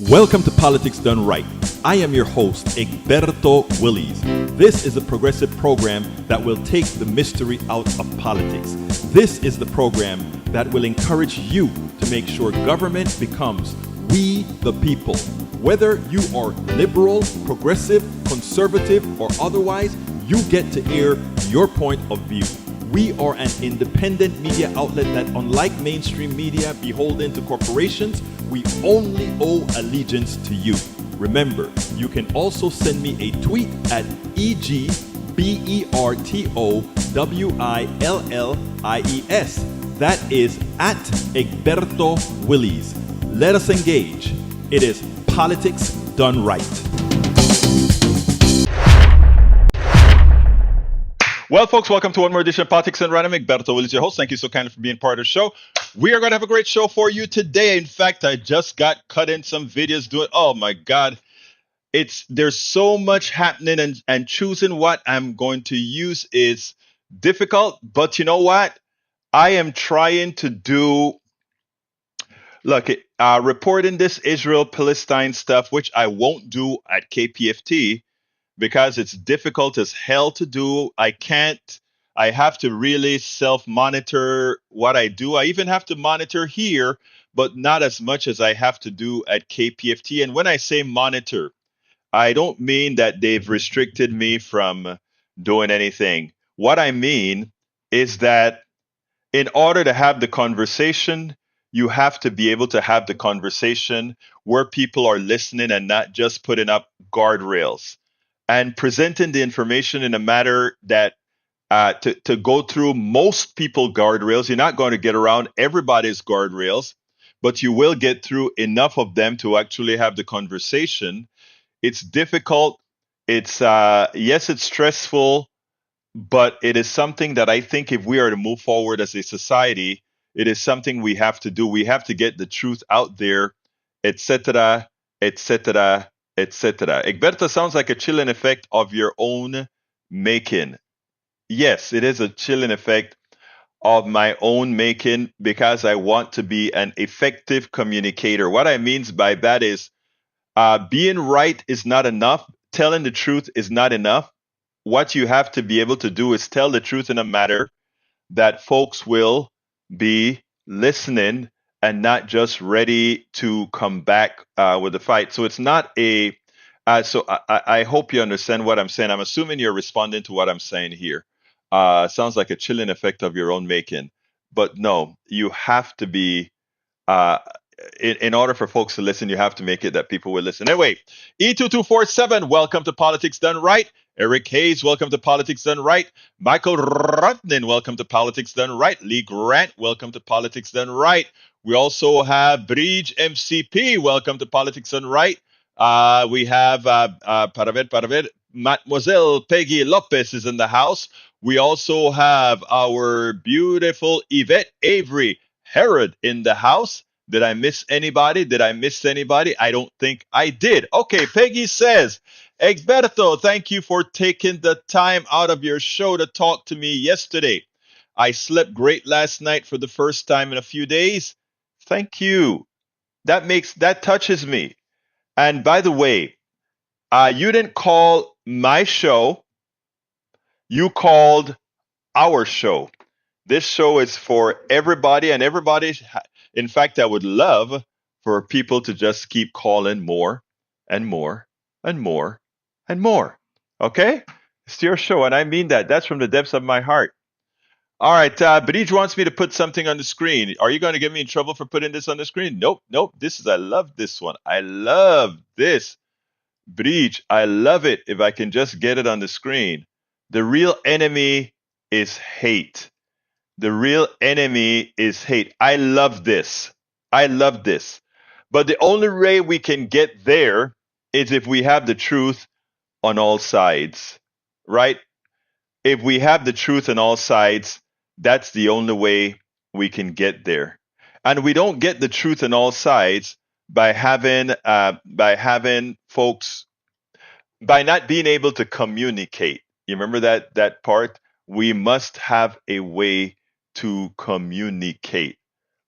Welcome to Politics Done Right. I am your host, Egberto Willies. This is a progressive program that will take the mystery out of politics. This is the program that will encourage you to make sure government becomes we the people. Whether you are liberal, progressive, conservative, or otherwise, you get to air your point of view. We are an independent media outlet that, unlike mainstream media beholden to corporations, we only owe allegiance to you. Remember, you can also send me a tweet at EGBERTOWILLIES. That is at Egberto Willies. Let us engage. It is Politics Done Right. Well, folks, welcome to one more edition of Politics and Random. Egberto Willies, your host. Thank you so kindly for being part of the show. We are going to have a great show for you today. In fact, I just got cut in some videos doing, oh my God. There's so much happening and choosing what I'm going to use is difficult. But you know what? I am trying to do, reporting this Israel-Palestine stuff, which I won't do at KPFT, because it's difficult as hell to do. I have to really self-monitor what I do. I even have to monitor here, but not as much as I have to do at KPFT. And when I say monitor, I don't mean that they've restricted me from doing anything. What I mean is that in order to have the conversation, you have to be able to have the conversation where people are listening and not just putting up guardrails and presenting the information in a manner that to go through most people guardrails. You're not going to get around everybody's guardrails, but you will get through enough of them to actually have the conversation. It's difficult. Yes, it's stressful, but it is something that I think if we are to move forward as a society, it is something we have to do. We have to get the truth out there, etc., etc., etc. Egberto sounds like a chilling effect of your own making. Yes, it is a chilling effect of my own making because I want to be an effective communicator. What I mean by that is being right is not enough. Telling the truth is not enough. What you have to be able to do is tell the truth in a matter that folks will be listening and not just ready to come back with the fight. So it's not a. I hope you understand what I'm saying. I'm assuming you're responding to what I'm saying here. Sounds like a chilling effect of your own making, but no, you have to be. In order for folks to listen, you have to make it that people will listen. Anyway, E2247, welcome to Politics Done Right. Eric Hayes, welcome to Politics Done Right. Michael Rutnin, welcome to Politics Done Right. Lee Grant, welcome to Politics Done Right. We also have Bridge MCP, welcome to Politics Done Right. We have Paravet, Mademoiselle Peggy Lopez is in the house. We also have our beautiful Yvette Avery Herod in the house. Did I miss anybody? I don't think I did. Okay, Peggy says, Egberto, thank you for taking the time out of your show to talk to me yesterday. I slept great last night for the first time in a few days. Thank you. That touches me. And by the way, you didn't call my show. You called our show. This show is for everybody, and everybody. In fact, I would love for people to just keep calling more and more and more and more. Okay? It's your show, and I mean that. That's from the depths of my heart. All right, Bridge wants me to put something on the screen. Are you going to get me in trouble for putting this on the screen? Nope. I love this one. I love this. Bridge, I love it if I can just get it on the screen. The real enemy is hate. The real enemy is hate. I love this. But the only way we can get there is if we have the truth on all sides, right? If we have the truth on all sides, that's the only way we can get there. And we don't get the truth on all sides by having folks, by not being able to communicate. You remember that part? We must have a way to communicate.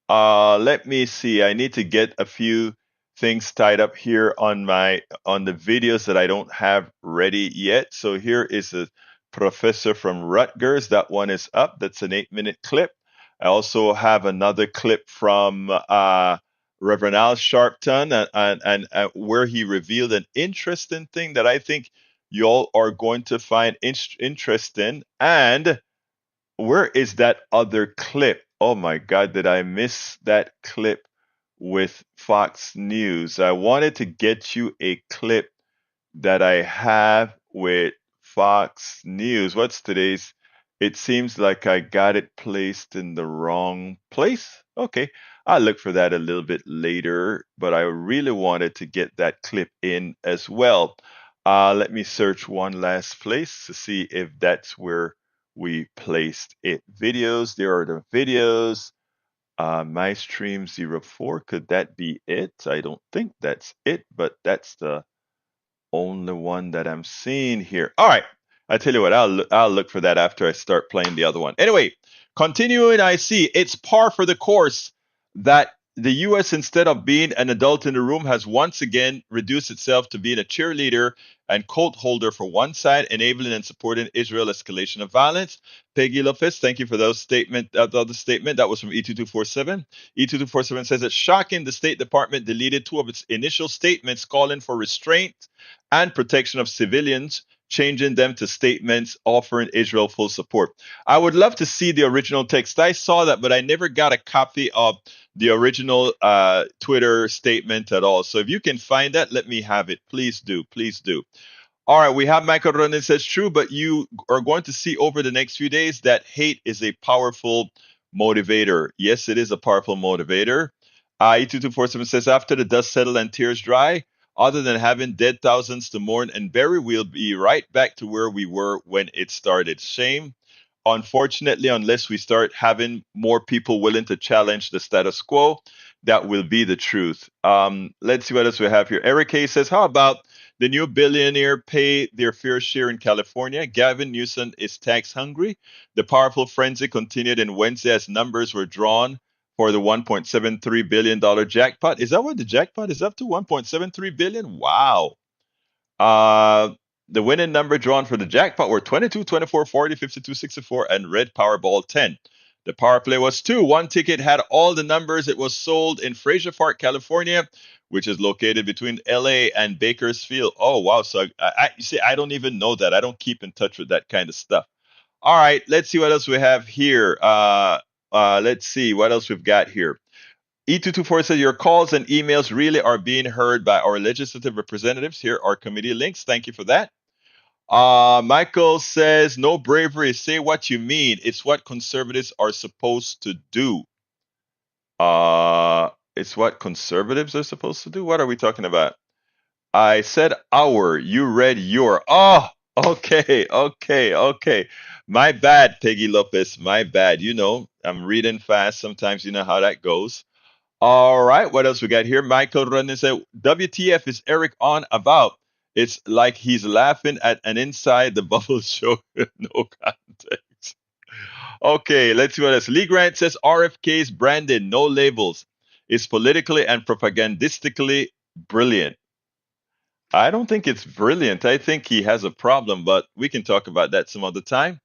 Let me see. I need to get a few things tied up here on the videos that I don't have ready yet. So here is a professor from Rutgers. That one is up. That's an 8-minute clip. I also have another clip from Reverend Al Sharpton, and where he revealed an interesting thing that I think you all are going to find interesting. And where is that other clip? Oh my God, did I miss that clip with Fox News? I wanted to get you a clip that I have with Fox News. What's today's? It seems like I got it placed in the wrong place. Okay, I'll look for that a little bit later, but I really wanted to get that clip in as well. Let me search one last place to see if that's where we placed it. Videos, there are the videos. My stream 04, could that be it? I don't think that's it, but that's the only one that I'm seeing here. All right. I tell you what, I'll look for that after I start playing the other one. Anyway, continuing, I see it's par for the course that the U.S., instead of being an adult in the room, has once again reduced itself to being a cheerleader and coat holder for one side, enabling and supporting Israel escalation of violence. Peggy Lopez, thank you for those statement. The other statement that was from E2247. E2247 says it's shocking the State Department deleted two of its initial statements calling for restraint and protection of civilians, changing them to statements offering Israel full support. I would love to see the original text. I saw that, but I never got a copy of the original Twitter statement at all. So if you can find that, let me have it. Please do. Please do. All right, we have Michael Ronan says true, but you are going to see over the next few days that hate is a powerful motivator. Yes, it is a powerful motivator. E2247 says after the dust settle and tears dry, other than having dead thousands to mourn and bury, we'll be right back to where we were when it started. Shame. Unfortunately, unless we start having more people willing to challenge the status quo, that will be the truth. Let's see what else we have here. Eric Hayes says, how about the new billionaire pay their fair share in California? Gavin Newsom is tax hungry. The powerful frenzy continued in Wednesday as numbers were drawn for the $1.73 billion jackpot. Is that what the jackpot is up to? $1.73 billion? Wow. Uh, the winning number drawn for the jackpot were 22, 24, 40, 52, 64, and red Powerball 10. The power play was 2. One ticket had all the numbers. It was sold in Fraser Park, California, which is located between LA and Bakersfield. Oh, wow. So you see, I don't even know that. I don't keep in touch with that kind of stuff. All right, let's see what else we have here. Let's see what else we've got here. E224 says your calls and emails really are being heard by our legislative representatives. Here are committee links. Thank you for that. Michael says no bravery. Say what you mean. It's what conservatives are supposed to do. It's what conservatives are supposed to do. What are we talking about? I said our. You read your. Oh, okay, okay, okay. My bad, Peggy Lopez. My bad. You know, I'm reading fast. Sometimes you know how that goes. All right, what else we got here? Michael Ronan said, WTF is Eric on about? It's like he's laughing at an inside the bubble show. No context. Okay, let's see what else. Lee Grant says RFK's branded, no labels, is politically and propagandistically brilliant. I don't think it's brilliant. I think he has a problem, but we can talk about that some other time.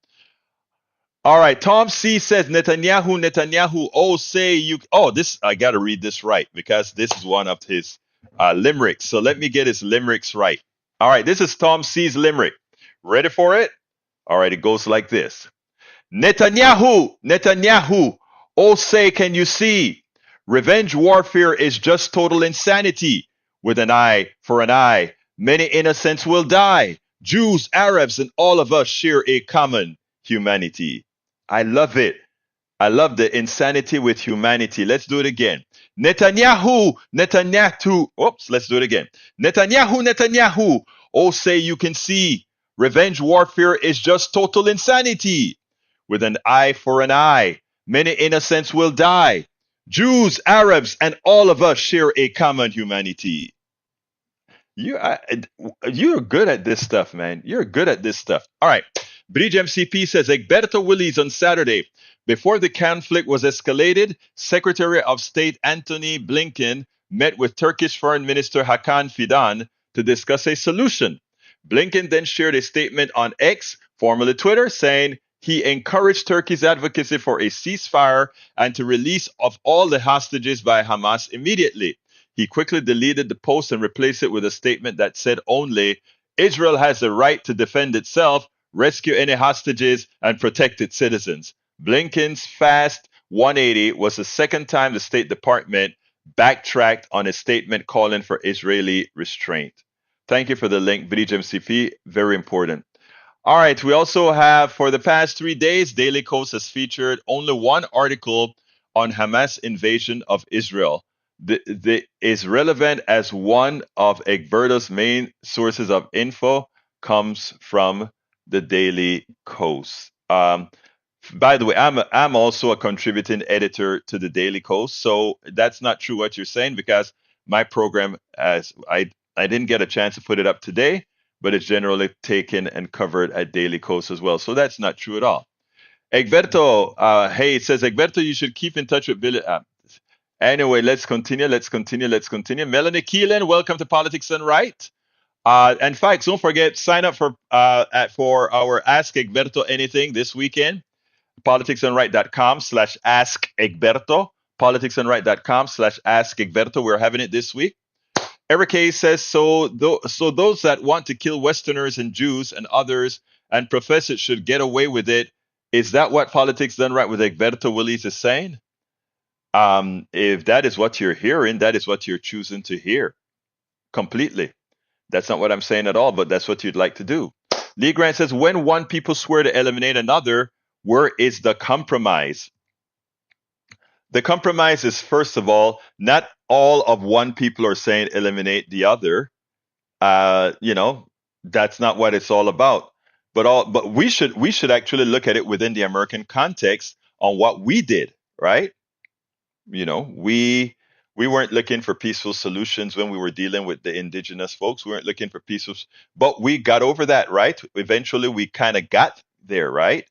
All right, Tom C says Netanyahu. Oh, say you. Oh, this I got to read this right because this is one of his limericks. So let me get his limericks right. All right, this is Tom C's limerick. Ready for it? All right, it goes like this: Netanyahu. Oh, say can you see? Revenge warfare is just total insanity. With an eye for an eye, many innocents will die. Jews, Arabs, and all of us share a common humanity. I love it. I love the insanity with humanity. Let's do it again. Netanyahu. Oops, let's do it again. Netanyahu. Oh, say you can see. Revenge warfare is just total insanity. With an eye for an eye, many innocents will die. Jews, Arabs, and all of us share a common humanity. You're good at this stuff, man. You're good at this stuff. All right. Bridge MCP says Egberto Willis on Saturday. Before the conflict was escalated, Secretary of State Antony Blinken met with Turkish Foreign Minister Hakan Fidan to discuss a solution. Blinken then shared a statement on X, formerly Twitter, saying he encouraged Turkey's advocacy for a ceasefire and to release of all the hostages by Hamas immediately. He quickly deleted the post and replaced it with a statement that said only, Israel has the right to defend itself, rescue any hostages, and protect its citizens. Blinken's fast 180 was the second time the State Department backtracked on a statement calling for Israeli restraint. Thank you for the link, Bridge MCP. Very important. All right. We also have, for the past 3 days, Daily Kos has featured only one article on Hamas invasion of Israel. The is relevant as one of Egberto's main sources of info comes from the Daily Kos. By the way, I'm also a contributing editor to the Daily Kos, so that's not true what you're saying because my program, as I didn't get a chance to put it up today, but it's generally taken and covered at Daily Kos as well. So that's not true at all. Egberto, hey, it says Egberto, you should keep in touch with Billy. Anyway, let's continue. Melanie Keelan, welcome to Politics and Right. And folks, don't forget, sign up for our Ask Egberto Anything this weekend. politicsandright.com/ask Egberto. politicsandright.com/ask Egberto. We're having it this week. Eric Hayes says, so those that want to kill Westerners and Jews and others and profess it should get away with it. Is that what Politics Done Right with Egberto Willis is saying? If that is what you're hearing, that is what you're choosing to hear. Completely. That's not what I'm saying at all, but that's what you'd like to do. Lee Grant says, when one people swear to eliminate another, where is the compromise? The compromise is, first of all, not all of one people are saying eliminate the other. That's not what it's all about. But we should actually look at it within the American context on what we did, right? We weren't looking for peaceful solutions when we were dealing with the indigenous folks. We weren't looking for peaceful, but we got over that, right? Eventually, we kind of got there, right?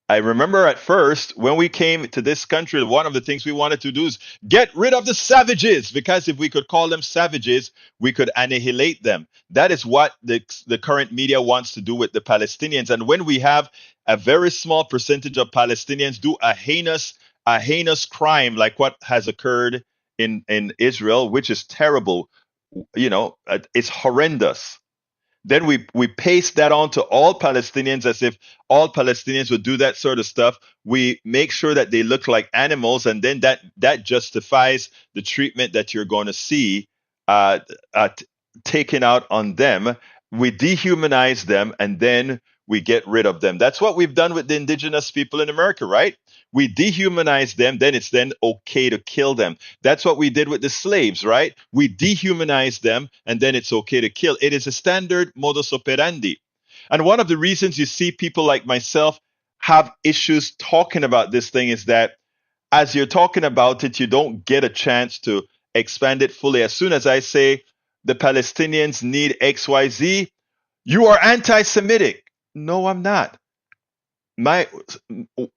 I remember at first when we came to this country, one of the things we wanted to do is get rid of the savages, because if we could call them savages, we could annihilate them. That is what the current media wants to do with the Palestinians. And when we have a very small percentage of Palestinians do a heinous crime like what has occurred in Israel, which is terrible, it's horrendous. Then we paste that on to all Palestinians as if all Palestinians would do that sort of stuff. We make sure that they look like animals, and then that justifies the treatment that you're going to see taken out on them. We dehumanize them, and then we get rid of them. That's what we've done with the indigenous people in America, right? We dehumanize them, then it's then okay to kill them. That's what we did with the slaves, right? We dehumanize them, and then it's okay to kill. It is a standard modus operandi. And one of the reasons you see people like myself have issues talking about this thing is that as you're talking about it, you don't get a chance to expand it fully. As soon as I say the Palestinians need XYZ, you are anti-Semitic. No, I'm not.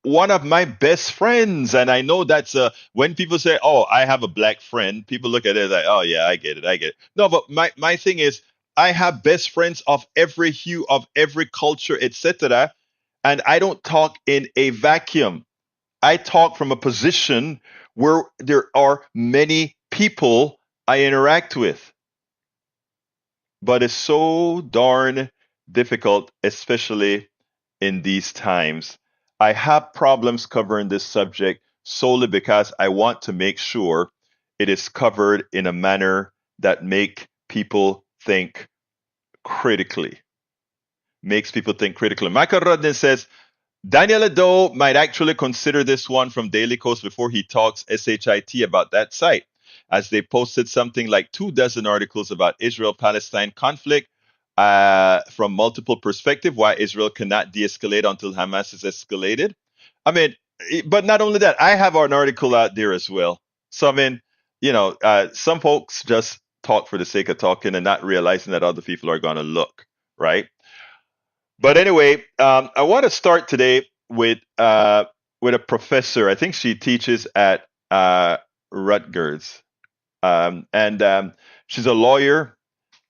One of my best friends, and I know that's when people say, "Oh, I have a black friend," people look at it like, "Oh yeah, I get it." No, but my thing is, I have best friends of every hue, of every culture, etc., and I don't talk in a vacuum. I talk from a position where there are many people I interact with. But it's so darn difficult, especially in these times. I have problems covering this subject solely because I want to make sure it is covered in a manner that makes people think critically. Michael Rodden says, Daniel Ado might actually consider this one from Daily Kos before he talks SHIT about that site, as they posted something like 24 articles about Israel-Palestine conflict from multiple perspectives, why Israel cannot de-escalate until Hamas is escalated. I mean, but not only that, I have an article out there as well. So, I mean, some folks just talk for the sake of talking and not realizing that other people are going to look, right? But anyway, I want to start today with a professor. I think she teaches at Rutgers. and she's a lawyer,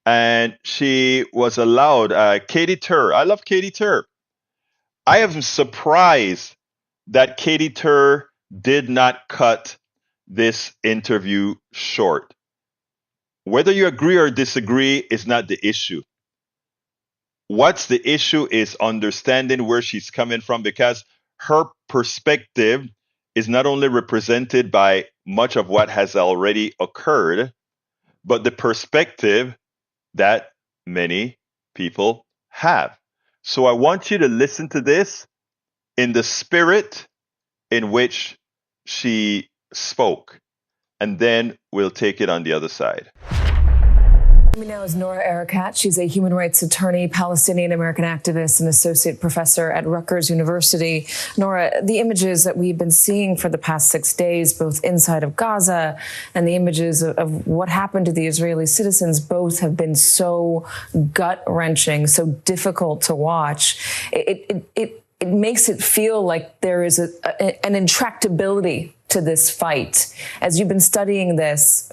and she was allowed. Katie Tur, I love Katie Tur. I am surprised that Katie Tur did not cut this interview short. Whether you agree or disagree is not the issue. What's the issue is understanding where she's coming from, because her perspective is not only represented by much of what has already occurred, but the perspective that many people have. So I want you to listen to this in the spirit in which she spoke, and then we'll take it on the other side. Joining me now is Nora Erakat. She's a human rights attorney, Palestinian American activist, and associate professor at Rutgers University. Nora, the images that we've been seeing for the past 6 days, both inside of Gaza and the images of what happened to the Israeli citizens, both have been so gut-wrenching, so difficult to watch. It makes it feel like there is an intractability to this fight. As you've been studying this,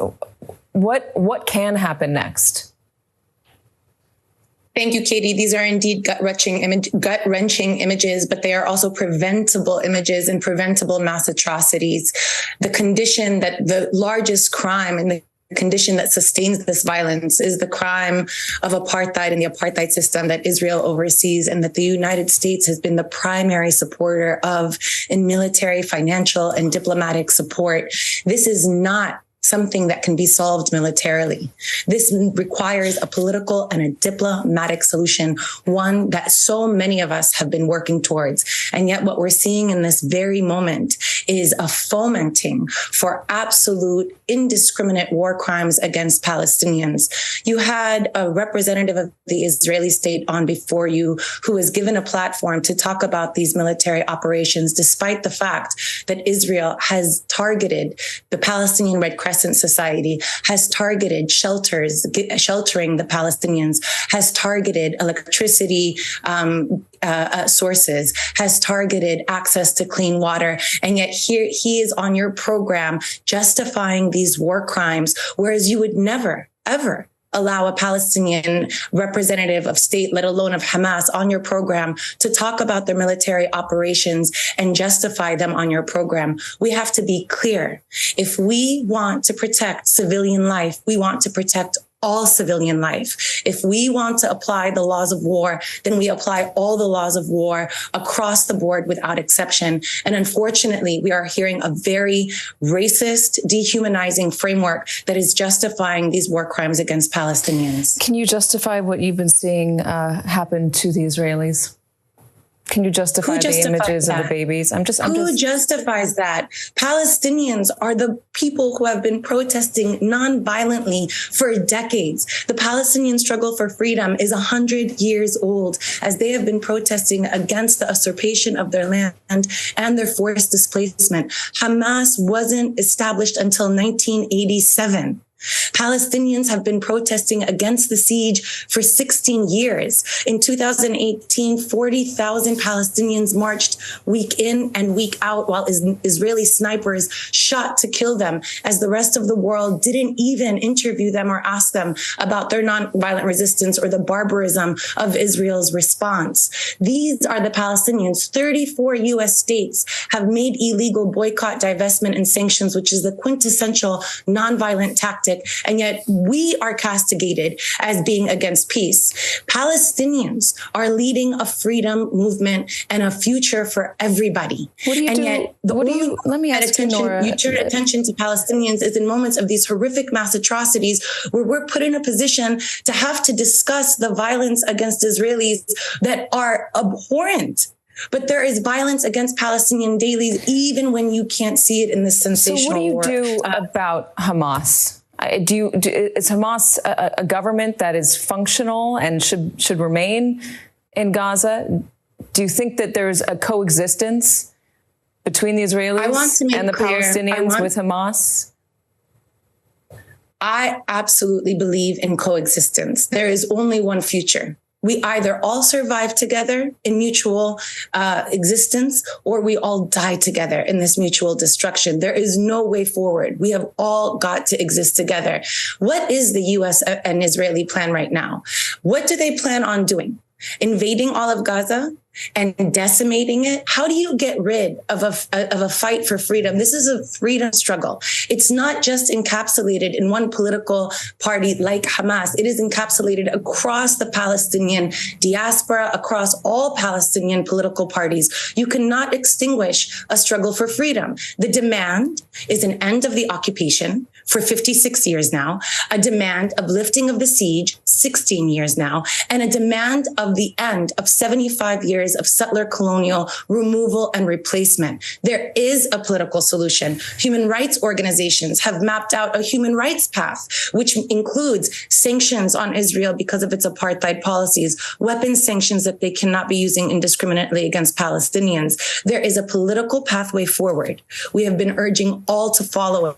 what can happen next? Thank you, Katie. These are indeed gut-wrenching images, but they are also preventable images and preventable mass atrocities. The condition that the largest crime and the condition that sustains this violence is the crime of apartheid and the apartheid system that Israel oversees, and that the United States has been the primary supporter of in military, financial, and diplomatic support. This is not something that can be solved militarily. This requires a political and a diplomatic solution, one that so many of us have been working towards. And yet what we're seeing in this very moment is a fomenting for absolute indiscriminate war crimes against Palestinians. You had a representative of the Israeli state on before you who was given a platform to talk about these military operations, despite the fact that Israel has targeted the Palestinian Red Crescent Society, has targeted sheltering the Palestinians, has targeted electricity sources, has targeted access to clean water. And yet here he is on your program justifying these war crimes, whereas you would never, ever allow a Palestinian representative of state, let alone of Hamas, on your program to talk about their military operations and justify them on your program. We have to be clear. If we want to protect civilian life, we want to protect all civilian life. If we want to apply the laws of war, then we apply all the laws of war across the board without exception. And unfortunately, we are hearing a very racist, dehumanizing framework that is justifying these war crimes against Palestinians. Can you justify what you've been seeing happen to the Israelis? Can you justify the images of the babies? Who justifies that? Palestinians are the people who have been protesting non-violently for decades. The Palestinian struggle for freedom is 100 years old, as they have been protesting against the usurpation of their land and their forced displacement. Hamas wasn't established until 1987. Palestinians have been protesting against the siege for 16 years. In 2018, 40,000 Palestinians marched week in and week out while Israeli snipers shot to kill them, as the rest of the world didn't even interview them or ask them about their nonviolent resistance or the barbarism of Israel's response. These are the Palestinians. 34 U.S. states have made illegal boycott, divestment, and sanctions, which is the quintessential nonviolent tactic. And yet we are castigated as being against peace. Palestinians are leading a freedom movement and a future for everybody. What do you do? Yet Let me ask you, Nora. You turn attention to Palestinians is in moments of these horrific mass atrocities where we're put in a position to have to discuss the violence against Israelis that are abhorrent. But there is violence against Palestinian dailies, even when you can't see it in this sensational war. So what do you do about Hamas? Is Hamas a government that is functional and should remain in Gaza? Do you think that there's a coexistence between the Israelis and the Palestinians with Hamas? I absolutely believe in coexistence. There is only one future. We either all survive together in mutual existence, or we all die together in this mutual destruction. There is no way forward. We have all got to exist together. What is the U.S. and Israeli plan right now? What do they plan on doing? Invading all of Gaza and decimating it? How do you get rid of a fight for freedom? This is a freedom struggle. It's not just encapsulated in one political party like Hamas. It is encapsulated across the Palestinian diaspora, across all Palestinian political parties. You cannot extinguish a struggle for freedom. The demand is an end of the occupation for 56 years now, a demand of lifting of the siege 16 years now, and a demand of the end of 75 years of settler colonial removal and replacement. There is a political solution. Human rights organizations have mapped out a human rights path, which includes sanctions on Israel because of its apartheid policies, weapons sanctions that they cannot be using indiscriminately against Palestinians. There is a political pathway forward. We have been urging all to follow it.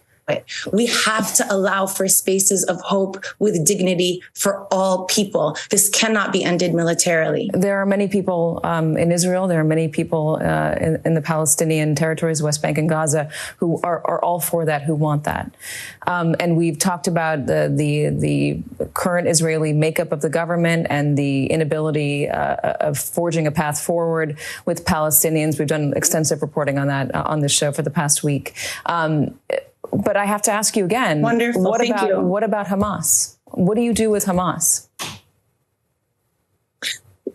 We have to allow for spaces of hope with dignity for all people. This cannot be ended militarily. There are many people in Israel, there are many people in the Palestinian territories, West Bank and Gaza, who are all for that, who want that. And we've talked about the current Israeli makeup of the government and the inability of forging a path forward with Palestinians. We've done extensive reporting on that on this show for the past week. But I have to ask you again, Wonderful. What about Hamas? What do you do with Hamas?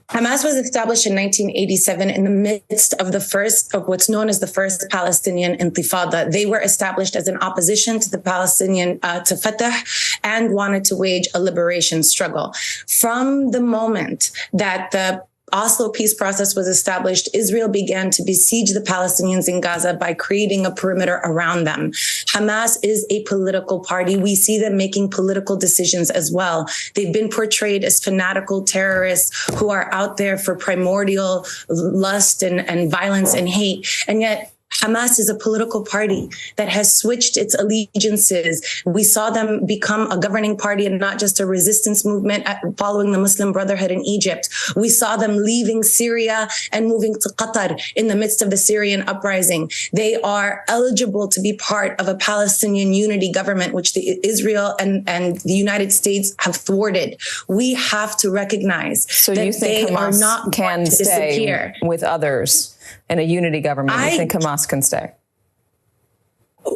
Hamas was established in 1987 in the midst of the first of what's known as the first Palestinian Intifada. They were established as an opposition to the Palestinian, to Fatah, and wanted to wage a liberation struggle. From the moment that the Oslo peace process was established, Israel began to besiege the Palestinians in Gaza by creating a perimeter around them. Hamas is a political party. We see them making political decisions as well. They've been portrayed as fanatical terrorists who are out there for primordial lust and violence and hate. And yet Hamas is a political party that has switched its allegiances. We saw them become a governing party and not just a resistance movement following the Muslim Brotherhood in Egypt. We saw them leaving Syria and moving to Qatar in the midst of the Syrian uprising. They are eligible to be part of a Palestinian unity government, which Israel and the United States have thwarted. We have to recognize that you think they Hamas are not can to stay disappear with others in a unity government? You think Hamas can stay?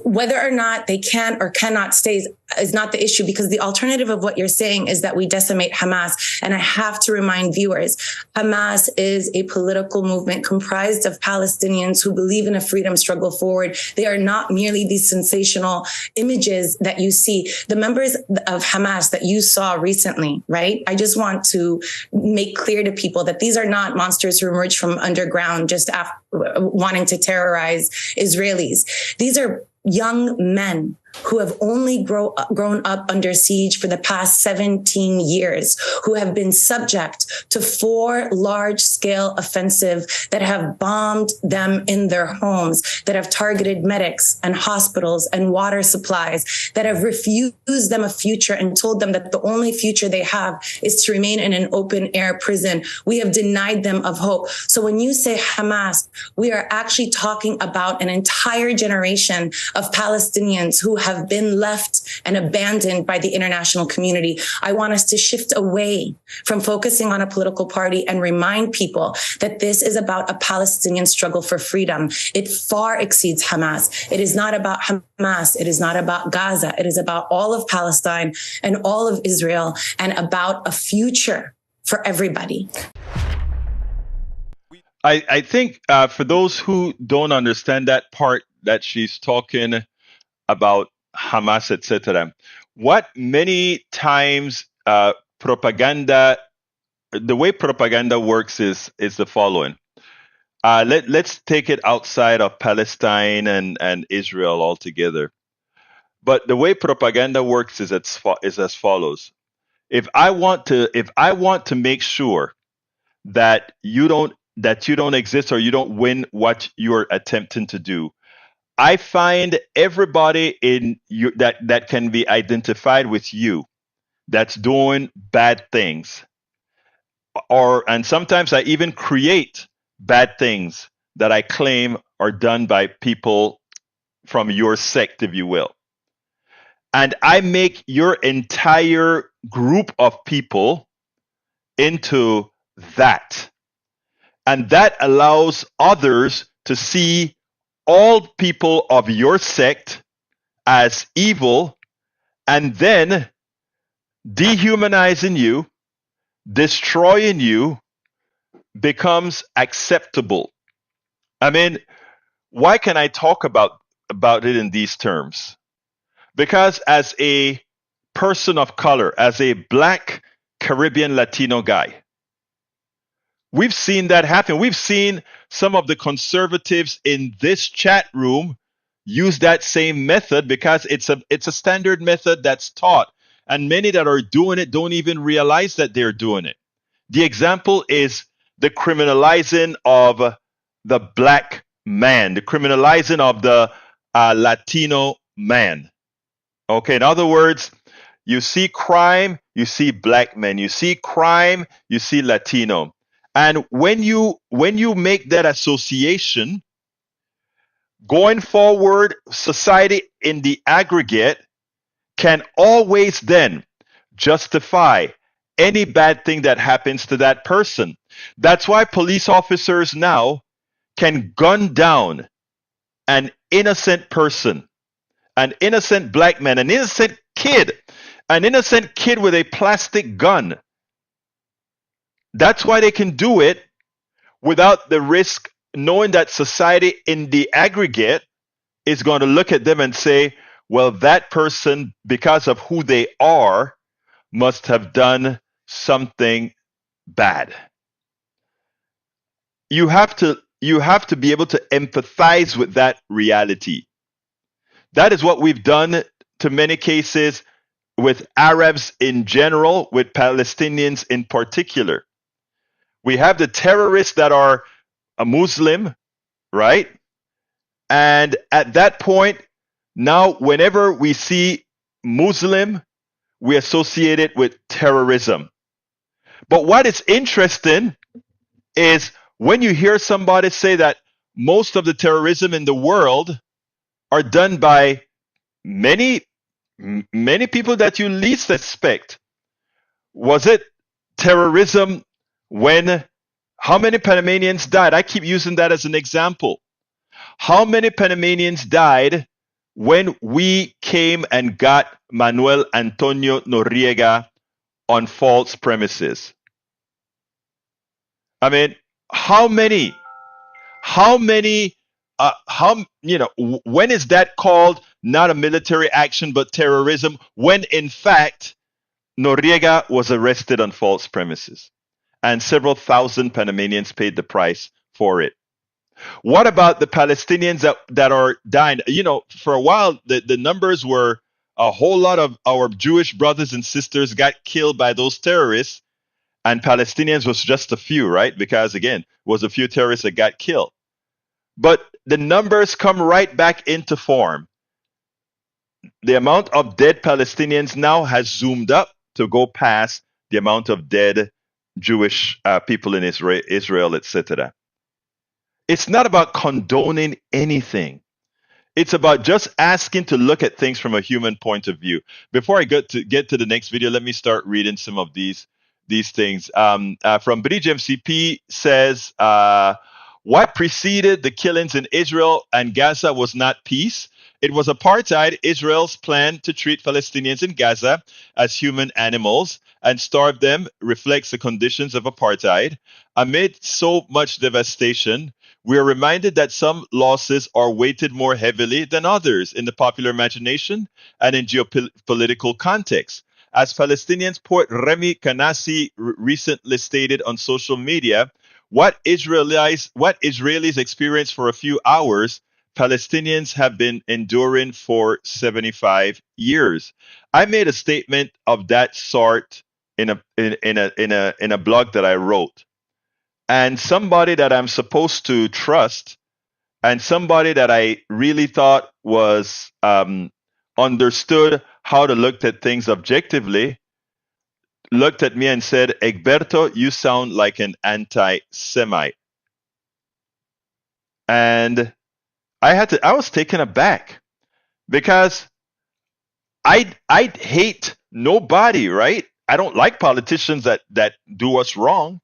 Whether or not they can or cannot stay is not the issue, because the alternative of what you're saying is that we decimate Hamas. And I have to remind viewers, Hamas is a political movement comprised of Palestinians who believe in a freedom struggle forward. They are not merely these sensational images that you see. The members of Hamas that you saw recently, right? I just want to make clear to people that these are not monsters who emerged from underground just wanting to terrorize Israelis. These are young men who have only grown up under siege for the past 17 years, who have been subject to 4 large-scale offensives that have bombed them in their homes, that have targeted medics and hospitals and water supplies, that have refused them a future and told them that the only future they have is to remain in an open-air prison. We have denied them of hope. So when you say Hamas, we are actually talking about an entire generation of Palestinians who have been left and abandoned by the international community. I want us to shift away from focusing on a political party and remind people that this is about a Palestinian struggle for freedom. It far exceeds Hamas. It is not about Hamas. It is not about Gaza. It is about all of Palestine and all of Israel, and about a future for everybody. I think for those who don't understand that part that she's talking about Hamas, etc., what many times propaganda, the way propaganda works is the following. Let's take it outside of Palestine and Israel altogether. But the way propaganda works is as follows. If I want to make sure that you don't exist or you don't win what you're attempting to do, I find everybody in you that can be identified with you that's doing bad things. and sometimes I even create bad things that I claim are done by people from your sect, if you will. And I make your entire group of people into that. And that allows others to see all people of your sect as evil, and then dehumanizing you, destroying you becomes acceptable. I mean, why can I talk about it in these terms? Because as a person of color, as a black Caribbean Latino guy, we've seen that happen. We've seen some of the conservatives in this chat room use that same method because it's a standard method that's taught, and many that are doing it don't even realize that they're doing it. The example is the criminalizing of the black man, the criminalizing of the Latino man. Okay, in other words, you see crime, you see black men. You see crime, you see Latino. And when you make that association, going forward, society in the aggregate can always then justify any bad thing that happens to that person. That's why police officers now can gun down an innocent person, an innocent black man, an innocent kid with a plastic gun. That's why they can do it without the risk, knowing that society in the aggregate is going to look at them and say, well, that person, because of who they are, must have done something bad. You have to be able to empathize with that reality. That is what we've done to many cases with Arabs in general, with Palestinians in particular. We have the terrorists that are a Muslim, right? And at that point, now whenever we see Muslim, we associate it with terrorism. But what is interesting is when you hear somebody say that most of the terrorism in the world are done by many many people that you least expect. Was it terrorism when how many Panamanians died? I keep using that as an example. How many Panamanians died when we came and got Manuel Antonio Noriega on false premises? I mean, how many? How many? When is that called not a military action but terrorism? When in fact Noriega was arrested on false premises, and several thousand Panamanians paid the price for it. What about the Palestinians that are dying? For a while, the numbers were a whole lot of our Jewish brothers and sisters got killed by those terrorists, and Palestinians was just a few, right? Because again, it was a few terrorists that got killed. But the numbers come right back into form. The amount of dead Palestinians now has zoomed up to go past the amount of dead Jewish people in Israel, etc. It's not about condoning anything. It's about just asking to look at things from a human point of view. Before I get to the next video, let me start reading some of these things. From Bridge MCP says, what preceded the killings in Israel and Gaza was not peace. It was apartheid, Israel's plan to treat Palestinians in Gaza as human animals and starve them reflects the conditions of apartheid. Amid so much devastation, we are reminded that some losses are weighted more heavily than others in the popular imagination and in geopolitical context. As Palestinians poet Remy Kanassi recently stated on social media, what Israelis experienced for a few hours, Palestinians have been enduring for 75 years. I made a statement of that sort in a blog that I wrote. And somebody that I'm supposed to trust and somebody that I really thought was understood how to look at things objectively looked at me and said, Egberto, you sound like an anti-Semite. And I was taken aback because I hate nobody, right? I don't like politicians that do us wrong,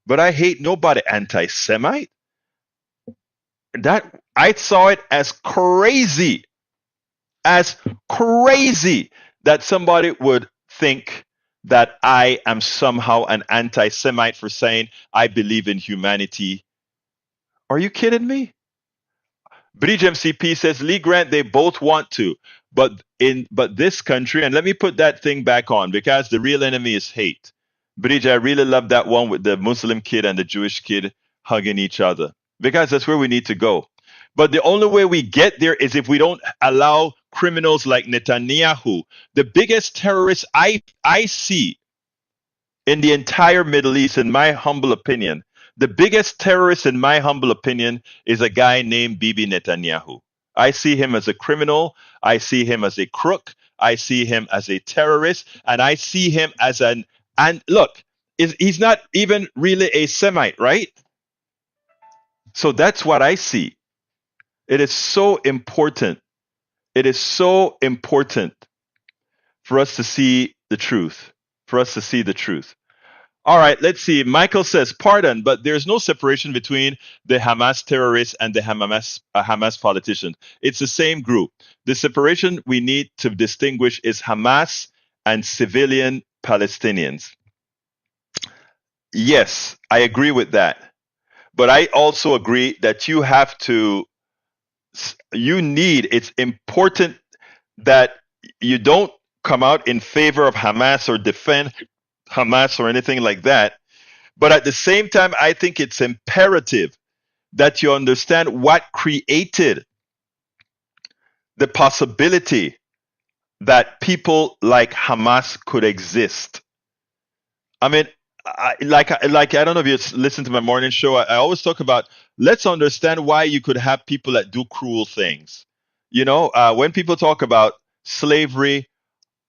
but I hate nobody. Anti-Semite? That I saw it as crazy that somebody would think that I am somehow an anti-Semite for saying I believe in humanity. Are you kidding me? Bridge MCP says Lee Grant, they both want to, but this country, and let me put that thing back on because the real enemy is hate. Bridge, I really love that one with the Muslim kid and the Jewish kid hugging each other because that's where we need to go. But the only way we get there is if we don't allow criminals like Netanyahu, the biggest terrorist I see in the entire Middle East, in my humble opinion, the biggest terrorist, in my humble opinion, is a guy named Bibi Netanyahu. I see him as a criminal. I see him as a crook. I see him as a terrorist. And I see him as and look, he's not even really a Semite, right? So that's what I see. It is so important. It is so important for us to see the truth, for us to see the truth. All right, let's see. Michael says, pardon, but there's no separation between the Hamas terrorists and the Hamas politicians. It's the same group. The separation we need to distinguish is Hamas and civilian Palestinians. Yes, I agree with that. But I also agree that it's important that you don't come out in favor of Hamas or defend Hamas or anything like that. But at the same time, I think it's imperative that you understand what created the possibility that people like Hamas could exist. I mean, I don't know if you listen to my morning show. I always talk about let's understand why you could have people that do cruel things. When people talk about slavery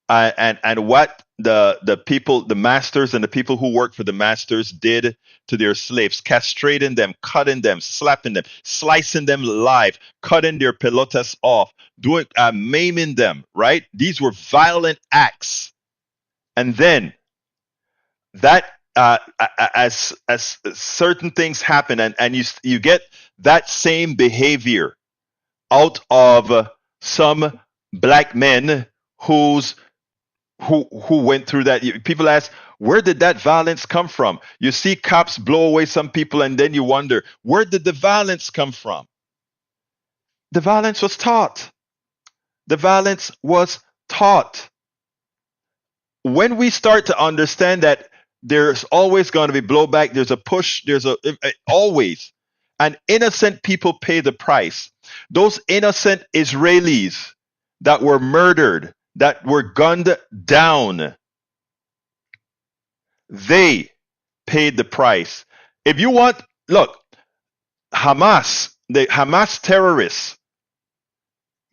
and what the people, the masters and the people who work for the masters did to their slaves, castrating them, cutting them, slapping them, slicing them alive, cutting their pelotas off, maiming them, right? These were violent acts. And then that as certain things happen and you get that same behavior out of some black men who went through that. People ask, where did that violence come from? You see cops blow away some people and then you wonder, where did the violence come from? The violence was taught. The violence was taught. When we start to understand that there's always going to be blowback, there's a push, always, and innocent people pay the price. Those innocent Israelis that were murdered, that were gunned down, they paid the price. If you want, look, the Hamas terrorists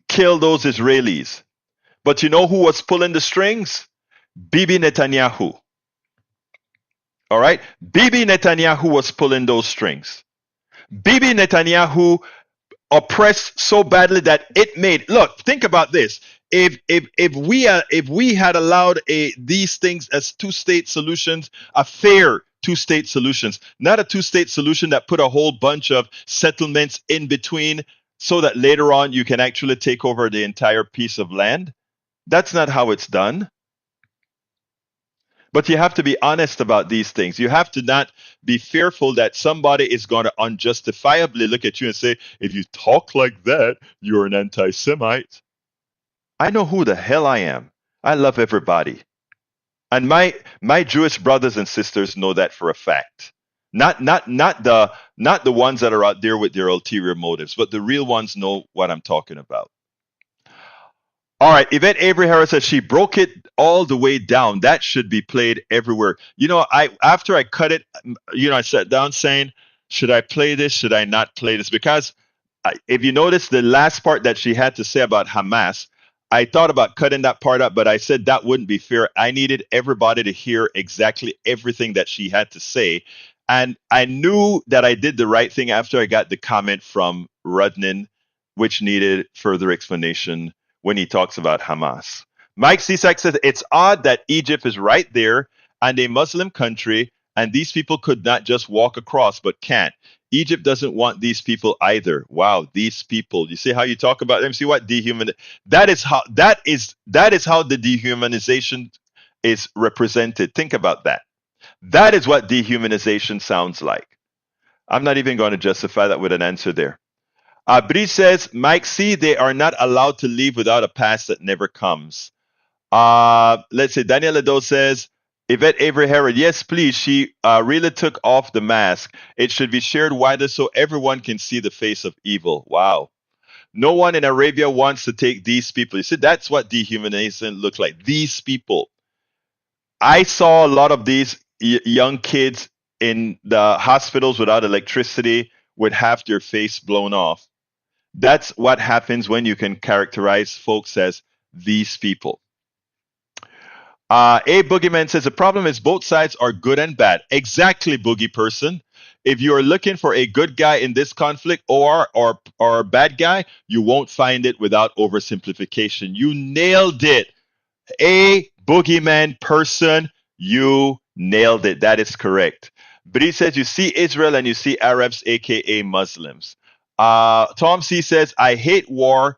killed those Israelis. But you know who was pulling the strings? Bibi Netanyahu. All right? Bibi Netanyahu was pulling those strings. Bibi Netanyahu oppressed so badly that it made, look, think about this. If we had allowed these things as two-state solutions, a fair two-state solutions, not a two-state solution that put a whole bunch of settlements in between so that later on you can actually take over the entire piece of land. That's not how it's done. But you have to be honest about these things. You have to not be fearful that somebody is going to unjustifiably look at you and say, if you talk like that, you're an anti-Semite. I know who the hell I am. I love everybody. And my Jewish brothers and sisters know that for a fact. Not the ones that are out there with their ulterior motives, but the real ones know what I'm talking about. All right, Yvette Avery Harris says she broke it all the way down. That should be played everywhere. After I cut it, I sat down saying, should I play this? Should I not play this? Because if you notice the last part that she had to say about Hamas, I thought about cutting that part up, but I said that wouldn't be fair. I needed everybody to hear exactly everything that she had to say. And I knew that I did the right thing after I got the comment from Rudnin, which needed further explanation when he talks about Hamas. Mike Cisak says it's odd that Egypt is right there and a Muslim country, and these people could not just walk across, but can't. Egypt doesn't want these people either. Wow, these people. You see how you talk about them? See what that is how the dehumanization is represented. Think about that. That is what dehumanization sounds like. I'm not even going to justify that with an answer there. Bree says, Mike C, they are not allowed to leave without a pass that never comes. Let's see. Daniel Lado says, Yvette Avery Herod, yes, please. She really took off the mask. It should be shared wider so everyone can see the face of evil. Wow. No one in Arabia wants to take these people. You see, that's what dehumanization looks like. These people. I saw a lot of these young kids in the hospitals without electricity with half their face blown off. That's what happens when you can characterize folks as these people. A Boogeyman says the problem is both sides are good and bad. Exactly, Boogie person. If you are looking for a good guy in this conflict or a bad guy, you won't find it without oversimplification. You nailed it. A Boogeyman person, you nailed it. That is correct. But he says you see Israel and you see Arabs, aka Muslims. Tom C says, I hate war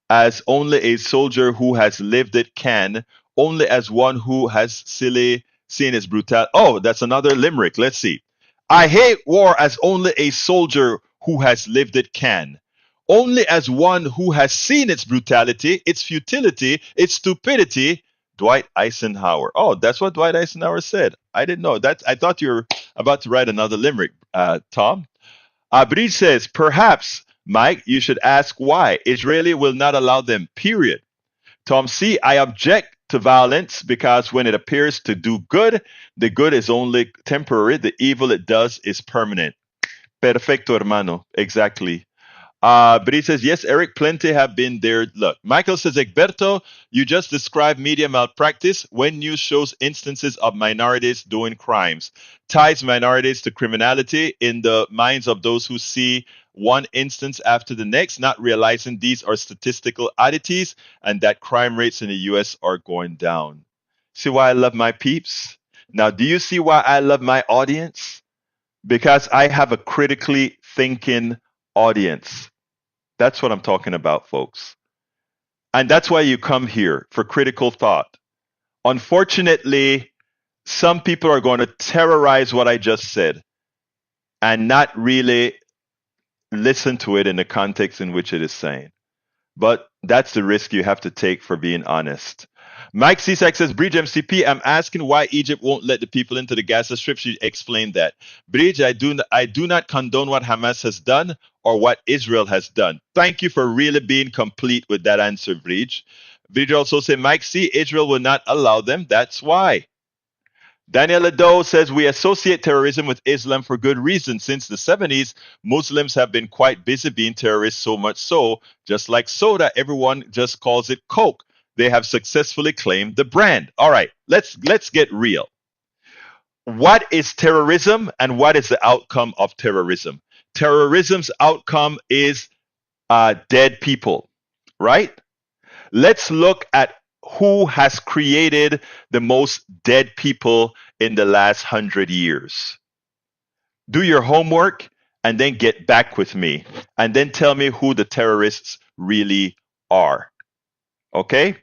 as only a soldier who has lived it can, only as one who has silly seen its brutality. Oh, that's another limerick. Let's see. I hate war as only a soldier who has lived it can, only as one who has seen its brutality, its futility, its stupidity. Dwight Eisenhower. Oh, that's what Dwight Eisenhower said. I didn't know that. I thought you were about to write another limerick, Tom. Abrid says, perhaps, Mike, you should ask why. Israeli will not allow them, period. Tom C., I object to violence because when it appears to do good, the good is only temporary. The evil it does is permanent. Perfecto, hermano. Exactly. But he says, yes, Eric, plenty have been there. Look, Michael says, Egberto, you just described media malpractice when news shows instances of minorities doing crimes, ties minorities to criminality in the minds of those who see one instance after the next, not realizing these are statistical oddities and that crime rates in the U.S. are going down. See why I love my peeps? Now, do you see why I love my audience? Because I have a critically thinking audience. That's what I'm talking about, folks. And that's why you come here for critical thought. Unfortunately, some people are going to terrorize what I just said and not really listen to it in the context in which it is saying. But that's the risk you have to take for being honest. Mike Cisak says, Bridge MCP, I'm asking why Egypt won't let the people into the Gaza Strip. She explained that. Bridge, I do not condone what Hamas has done or what Israel has done. Thank you for really being complete with that answer, Bridge. Bridge also said, Mike C., Israel will not allow them. That's why. Daniel Lado says we associate terrorism with Islam for good reason. Since the 70s, Muslims have been quite busy being terrorists, so much so, just like soda, everyone just calls it Coke. They have successfully claimed the brand. All right, let's get real. What is terrorism and what is the outcome of terrorism? Terrorism's outcome is dead people, right? Let's look at who has created the most dead people in the last 100 years. Do your homework and then get back with me and then tell me who the terrorists really are. Okay?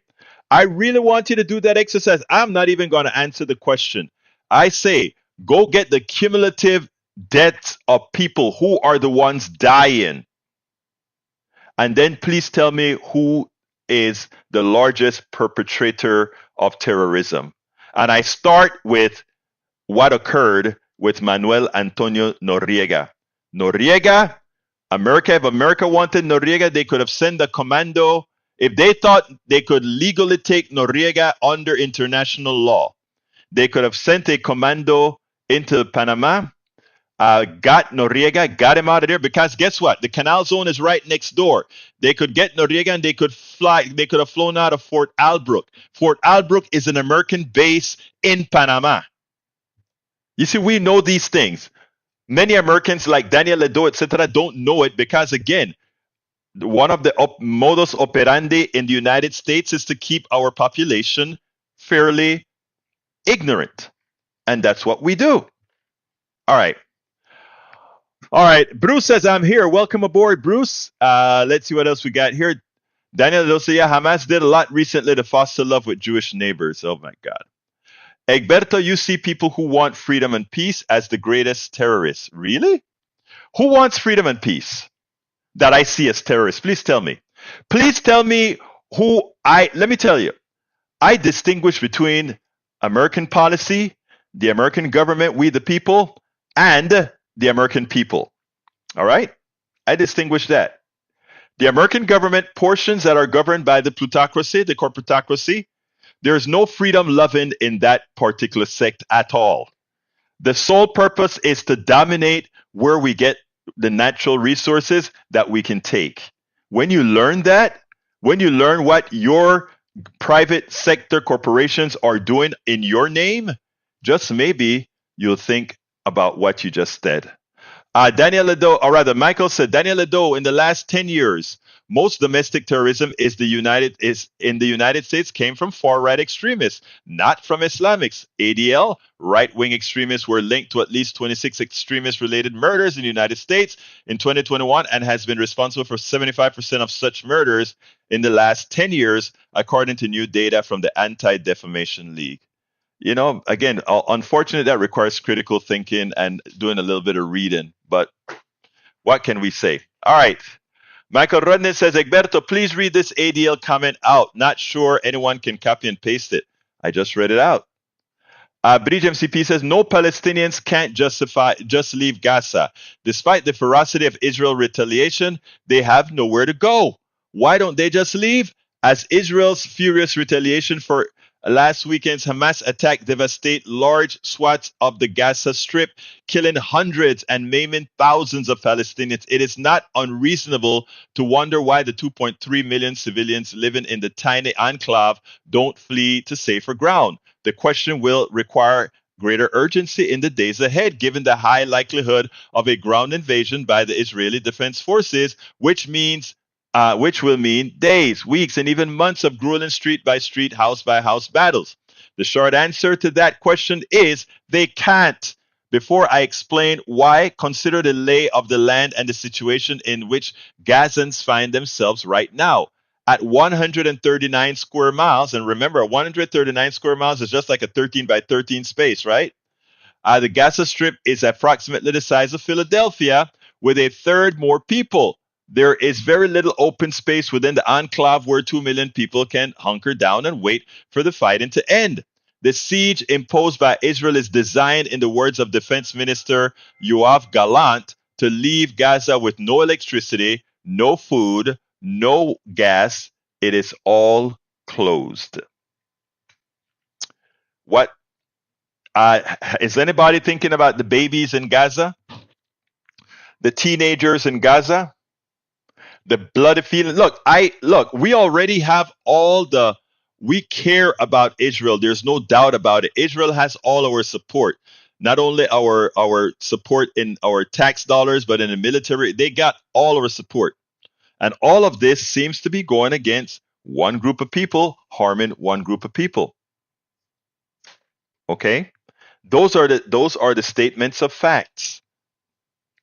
I really want you to do that exercise. I'm not even going to answer the question. I say, go get the cumulative deaths of people who are the ones dying. And then please tell me who is the largest perpetrator of terrorism. And I start with what occurred with Manuel Antonio Noriega. Noriega, if America wanted Noriega, they could have sent a commando. If they thought they could legally take Noriega under international law, they could have sent a commando into Panama got Noriega, got him out of there because guess what? The canal zone is right next door. They could get Noriega and they could fly. They could have flown out of Fort Albrook. Fort Albrook is an American base in Panama. You see, we know these things. Many Americans like Daniel Ledo, etc., don't know it because, again, one of the modus operandi in the United States is to keep our population fairly ignorant. And that's what we do. All right. All right. Bruce says, I'm here. Welcome aboard, Bruce. Let's see what else we got here. Daniel Ledo says, yeah, Hamas did a lot recently to foster love with Jewish neighbors. Oh, my God. Egberto, you see people who want freedom and peace as the greatest terrorists. Really? Who wants freedom and peace that I see as terrorists? Please tell me. Please tell me let me tell you, I distinguish between American policy, the American government, we the people, and the American people. All right? I distinguish that. The American government portions that are governed by the plutocracy, the corporatocracy, there's no freedom loving in that particular sect at all. The sole purpose is to dominate where we get the natural resources that we can take. When you learn that, when you learn what your private sector corporations are doing in your name, just maybe you'll think about what you just said. Daniel Ledo, or rather, Michael said, Daniel Ledo, in the last 10 years, most domestic terrorism in the United States came from far-right extremists, not from Islamics. ADL, right-wing extremists, were linked to at least 26 extremist-related murders in the United States in 2021 and has been responsible for 75% of such murders in the last 10 years, according to new data from the Anti-Defamation League. You know, again, unfortunately, that requires critical thinking and doing a little bit of reading. But what can we say? All right. Michael Rudnin says, Egberto, please read this ADL comment out. Not sure anyone can copy and paste it. I just read it out. Bridge MCP says, no Palestinians can't just leave Gaza. Despite the ferocity of Israel retaliation, they have nowhere to go. Why don't they just leave? As Israel's furious retaliation for last weekend's Hamas attack devastate large swaths of the Gaza Strip, killing hundreds and maiming thousands of Palestinians. It is not unreasonable to wonder why the 2.3 million civilians living in the tiny enclave don't flee to safer ground. The question will require greater urgency in the days ahead, given the high likelihood of a ground invasion by the Israeli Defense Forces, which will mean days, weeks, and even months of grueling street by street, house by house battles. The short answer to that question is they can't. Before I explain why, consider the lay of the land and the situation in which Gazans find themselves right now. At 139 square miles, and remember, 139 square miles is just like a 13 by 13 space, right? The Gaza Strip is approximately the size of Philadelphia, with a third more people. There is very little open space within the enclave where 2 million people can hunker down and wait for the fighting to end. The siege imposed by Israel is designed, in the words of Defense Minister Yoav Gallant, to leave Gaza with no electricity, no food, no gas. It is all closed. What is anybody thinking about the babies in Gaza? The teenagers in Gaza? The bloody feeling. Look, we already have we care about Israel. There's no doubt about it. Israel has all our support. Not only our support in our tax dollars, but in the military. They got all our support. And all of this seems to be going against one group of people, harming one group of people. Okay? Those are the statements of facts.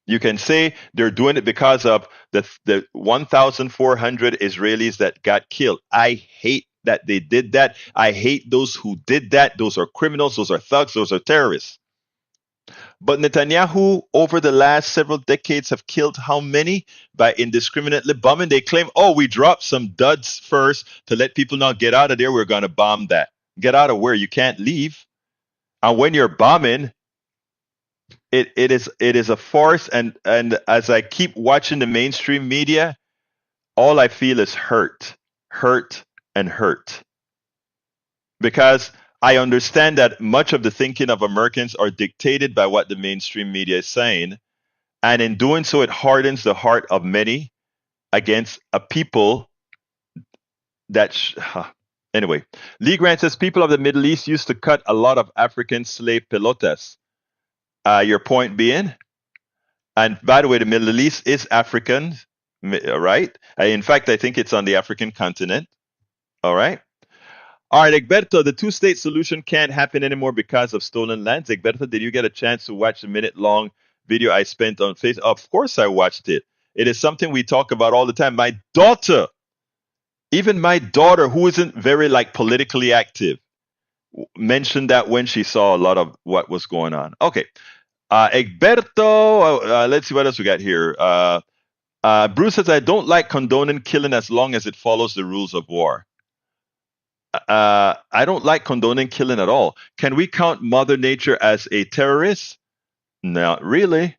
You can say they're doing it because of the 1,400 Israelis that got killed. I hate that they did that. I hate those who did that. Those are criminals. Those are thugs. Those are terrorists. But Netanyahu, over the last several decades, have killed how many by indiscriminately bombing? They claim, oh, we dropped some duds first to let people not get out of there. We're going to bomb that. Get out of where? You can't leave. And when you're bombing, it is a farce, and as I keep watching the mainstream media, all I feel is hurt, and hurt. Because I understand that much of the thinking of Americans are dictated by what the mainstream media is saying, and in doing so, it hardens the heart of many against a people that. Anyway, Lee Grant says people of the Middle East used to cut a lot of African slave pelotas. Your point being, and by the way, the Middle East is African, right? In fact, I think it's on the African continent. All right. All right, Egberto, the two-state solution can't happen anymore because of stolen lands. Egberto, did you get a chance to watch the minute-long video I spent on Facebook? Of course I watched it. It is something we talk about all the time. Even my daughter, who isn't very politically active, mentioned that when she saw a lot of what was going on. Okay. Egberto, let's see what else we got here. Bruce says, I don't like condoning killing as long as it follows the rules of war. I don't like condoning killing at all. Can we count Mother Nature as a terrorist? Not really.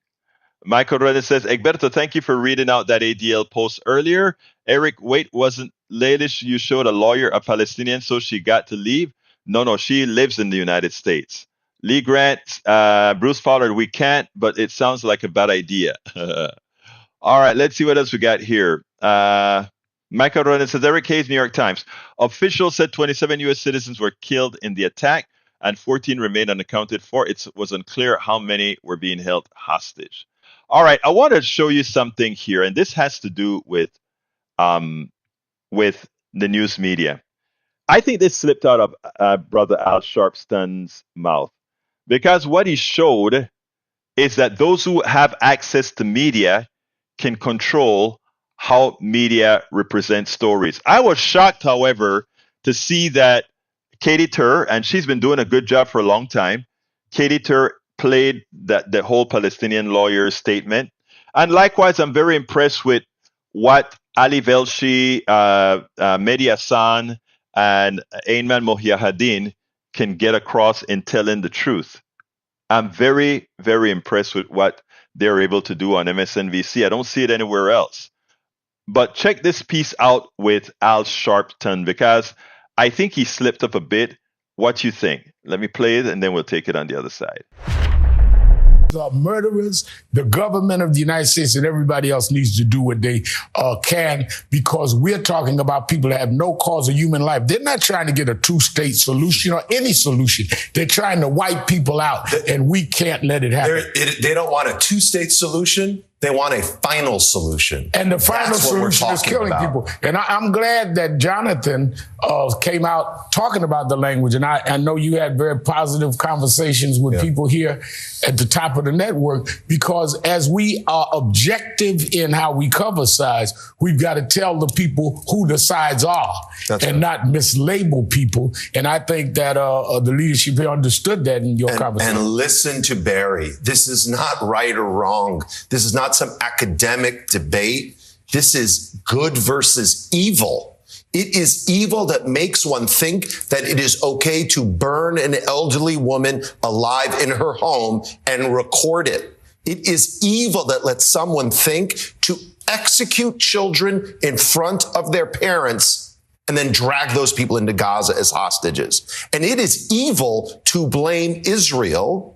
Michael Renner says, Egberto, thank you for reading out that ADL post earlier. Eric, wait, wasn't Ladish you showed a lawyer, a Palestinian, so she got to leave? No, she lives in the United States. Lee Grant, Bruce Pollard, we can't, but it sounds like a bad idea. All right, let's see what else we got here. Michael Ronan says, Eric Hayes, New York Times. Officials said 27 U.S. citizens were killed in the attack and 14 remain unaccounted for. It was unclear how many were being held hostage. All right, I want to show you something here, and this has to do with the news media. I think this slipped out of Brother Al Sharpton's mouth, because what he showed is that those who have access to media can control how media represents stories. I was shocked, however, to see that Katie Tur, and she's been doing a good job for a long time, Katie Tur played the whole Palestinian lawyer's statement. And likewise, I'm very impressed with what Ali Velshi, Mehdi Hassan, and Ayman Mohyaddin can get across in telling the truth. I'm very, very impressed with what they're able to do on MSNBC. I don't see it anywhere else. But check this piece out with Al Sharpton, because I think he slipped up a bit. What you think? Let me play it, and then we'll take it on the other side. Are murderers. The government of the United States and everybody else needs to do what they can, because we're talking about people that have no cause of human life. They're not trying to get a two-state solution or any solution. They're trying to wipe people out, and we can't let it happen. They don't want a two-state solution. They want a final solution. And the final solution is killing people. And I'm glad that Jonathan came out talking about the language. And I know you had very positive conversations with people here at the top of the network, because as we are objective in how we cover sides, we've got to tell the people who the sides are. That's and right. Not mislabel people. And I think that the leadership here understood that in your conversation. And listen to Barry. This is not right or wrong. This is not some academic debate. This is good versus evil. It is evil that makes one think that it is okay to burn an elderly woman alive in her home and record it. It is evil that lets someone think to execute children in front of their parents and then drag those people into Gaza as hostages. And it is evil to blame Israel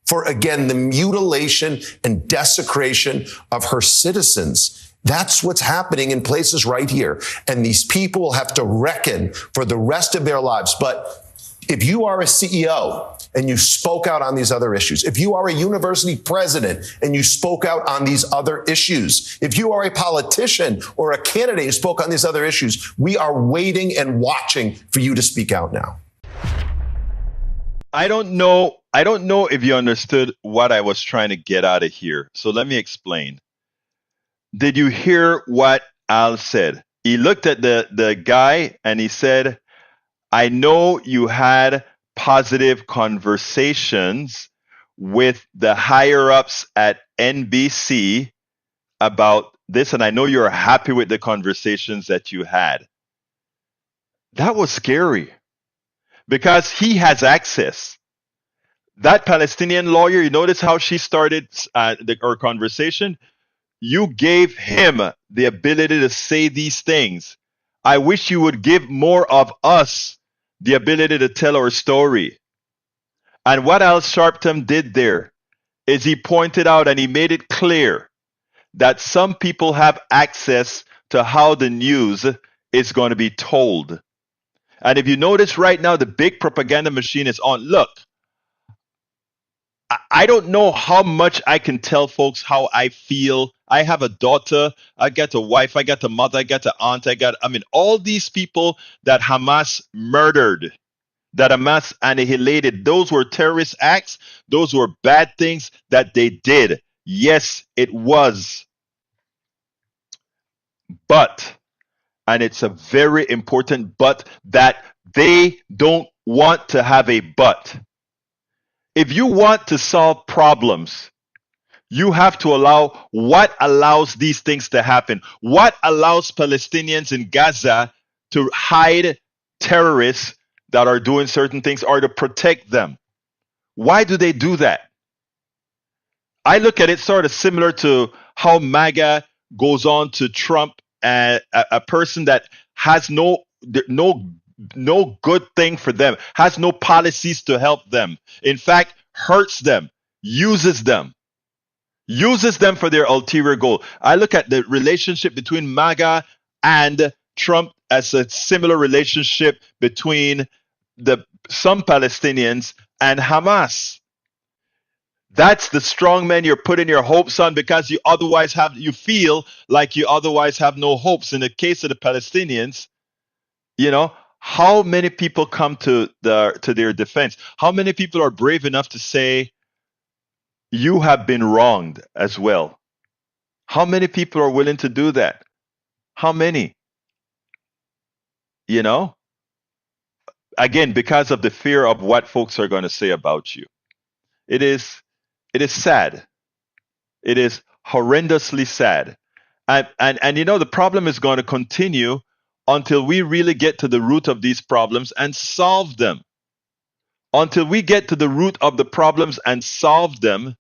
for, again, the mutilation and desecration of her citizens. That's what's happening in places right here. And these people will have to reckon for the rest of their lives. But if you are a CEO and you spoke out on these other issues, if you are a university president and you spoke out on these other issues, if you are a politician or a candidate who spoke on these other issues, we are waiting and watching for you to speak out now. I don't know if you understood what I was trying to get out of here. So let me explain. Did you hear what Al said? He looked at the guy and he said, I know you had positive conversations with the higher ups at NBC about this, and I know you're happy with the conversations that you had. That was scary, because he has access. That Palestinian lawyer, you notice how she started our conversation? You gave him the ability to say these things. I wish you would give more of us the ability to tell our story. And what Al Sharpton did there is he pointed out and he made it clear that some people have access to how the news is going to be told. And if you notice right now, the big propaganda machine is on. Look, I don't know how much I can tell folks how I feel. I have a daughter, I got a wife, I got a mother, I got an aunt, all these people that Hamas murdered, that Hamas annihilated, those were terrorist acts, those were bad things that they did. Yes, it was. But, and it's a very important but, that they don't want to have a but. If you want to solve problems, you have to allow what allows these things to happen. What allows Palestinians in Gaza to hide terrorists that are doing certain things or to protect them? Why do they do that? I look at it sort of similar to how MAGA goes on to Trump, a person that has no good thing for them, has no policies to help them. In fact, hurts them, uses them for their ulterior goal. I look at the relationship between MAGA and Trump as a similar relationship between some Palestinians and Hamas. That's the strong man you're putting your hopes on because you feel like you otherwise have no hopes. In the case of the Palestinians, how many people come to their defense? How many people are brave enough to say, you have been wronged as well? How many people are willing to do that? How many? Again, because of the fear of what folks are going to say about you. It is sad. It is horrendously sad. And the problem is going to continue until we really get to the root of these problems and solve them. Until we get to the root of the problems and solve them,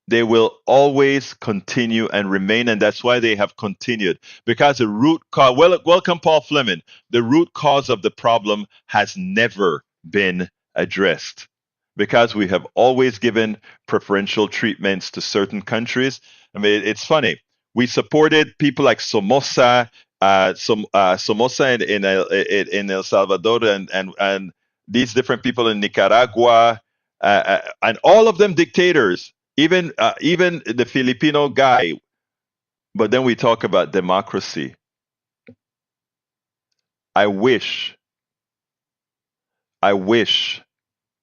they will always continue and remain, and that's why they have continued. Because the root cause, welcome Paul Fleming, the root cause of the problem has never been addressed. Because we have always given preferential treatments to certain countries. I mean, it's funny. We supported people like Somoza, Somoza in El Salvador, and these different people in Nicaragua, and all of them dictators. Even the Filipino guy. But then we talk about democracy. I wish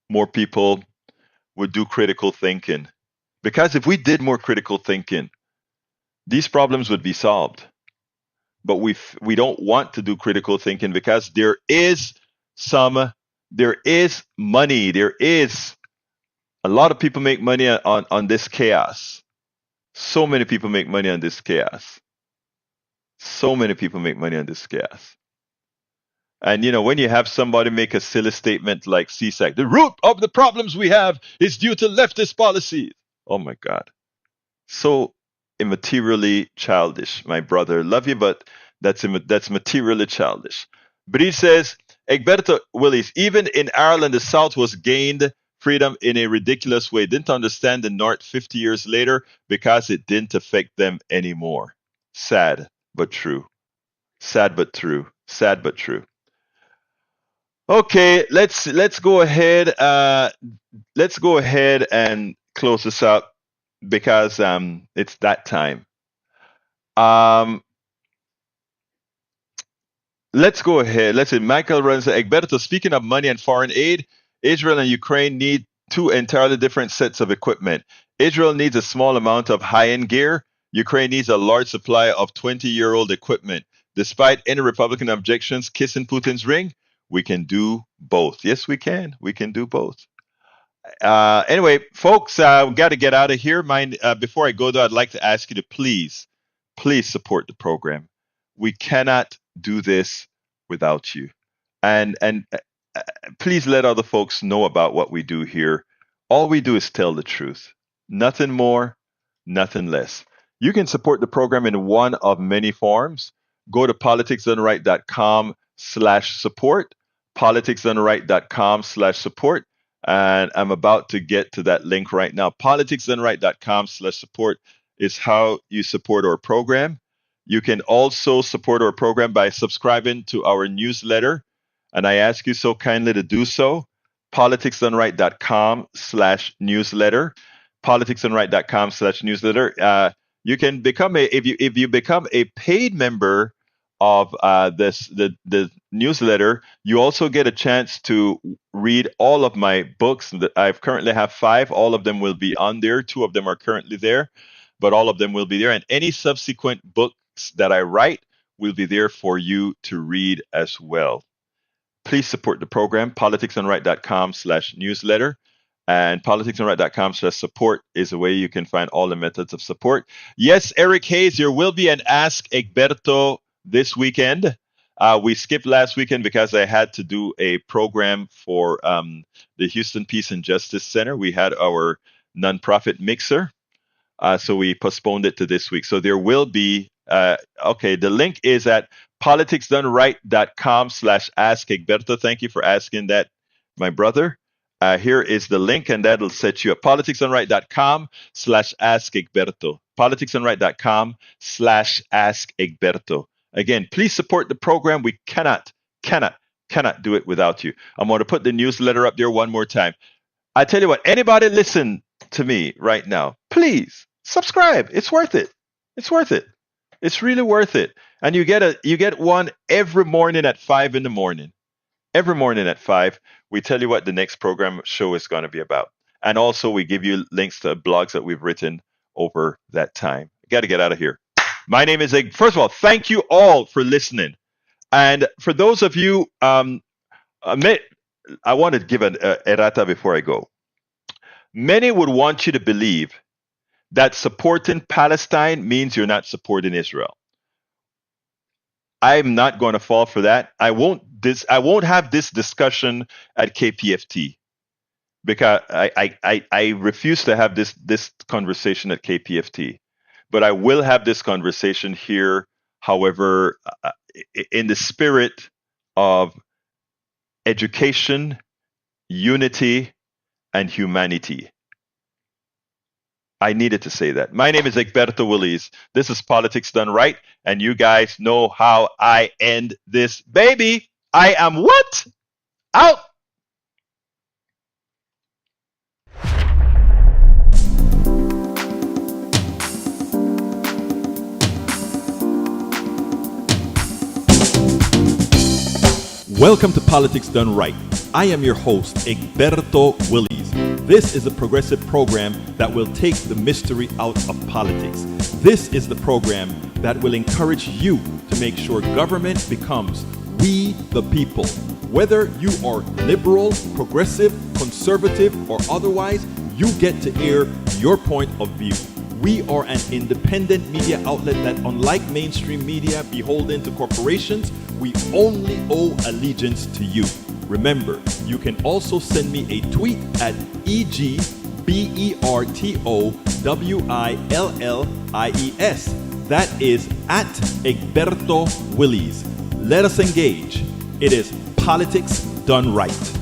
more people would do critical thinking. Because if we did more critical thinking, these problems would be solved. But we don't want to do critical thinking because there is money, there is a lot of people make money on this chaos. So many people make money on this chaos. So many people make money on this chaos. And when you have somebody make a silly statement like CSAC, the root of the problems we have is due to leftist policies. Oh my God. So immaterially childish, my brother. Love you, but that's materially childish. But he says, Egberto Willis, even in Ireland, the South was gained freedom in a ridiculous way. Didn't understand the North 50 years later because it didn't affect them anymore. Sad, but true. Sad, but true. Sad, but true. Okay, let's go ahead. Let's go ahead and close this up because it's that time. Let's go ahead. Let's see. Michael runs. Egberto, speaking of money and foreign aid, Israel and Ukraine need two entirely different sets of equipment. Israel needs a small amount of high-end gear. Ukraine needs a large supply of 20-year-old equipment. Despite any Republican objections kissing Putin's ring, we can do both. Yes, we can. We can do both. Anyway, folks, we got to get out of here. Before I go, though, I'd like to ask you to please support the program. We cannot do this without you. And please let other folks know about what we do here. All we do is tell the truth. Nothing more, nothing less. You can support the program in one of many forms. Go to politicsdoneright.com/support. politicsdoneright.com/support. And I'm about to get to that link right now. politicsdoneright.com/support is how you support our program. You can also support our program by subscribing to our newsletter. And I ask you so kindly to do so. politicsdoneright.com/newsletter. politicsdoneright.com/newsletter. You can become if you become a paid member of the newsletter, you also get a chance to read all of my books. That I currently have 5. All of them will be on there. 2 of them are currently there, but all of them will be there. And any subsequent books that I write will be there for you to read as well. Please support the program. politicsdoneright.com/newsletter. And politicsdoneright.com/support is a way you can find all the methods of support. Yes, Eric Hayes, there will be an Ask Egberto this weekend. We skipped last weekend because I had to do a program for the Houston Peace and Justice Center. We had our nonprofit mixer, so we postponed it to this week. So there will be, the link is at politicsdoneright.com/Ask Egberto. Thank you for asking that, my brother. Here is the link, and that'll set you up. politicsdoneright.com/Ask Egberto. politicsdoneright.com/Ask Egberto. Again, please support the program. We cannot do it without you. I'm going to put the newsletter up there one more time. I tell you what, anybody listen to me right now, please subscribe. It's worth it. It's worth it. It's really worth it. And you get one every morning at 5 in the morning. Every morning at 5, we tell you what the next program show is going to be about. And also we give you links to blogs that we've written over that time. Got to get out of here. My name is Egg. First of all, thank you all for listening. And for those of you, I want to give an errata before I go. Many would want you to believe that supporting Palestine means you're not supporting Israel. I'm not going to fall for that. I won't have this discussion at KPFT because I refuse to have this conversation at KPFT. But I will have this conversation here, however, in the spirit of education, unity, and humanity. I needed to say that. My name is Egberto Willies. This is Politics Done Right, and you guys know how I end this baby. I am what? Out! Welcome to Politics Done Right. I am your host, Egberto Willies. This is a progressive program that will take the mystery out of politics. This is the program that will encourage you to make sure government becomes we the people. Whether you are liberal, progressive, conservative, or otherwise, you get to air your point of view. We are an independent media outlet that, unlike mainstream media beholden to corporations, we only owe allegiance to you. Remember, you can also send me a tweet at EGBERTOWILLIES. That is at Egberto Willies. Let us engage. It is Politics Done Right.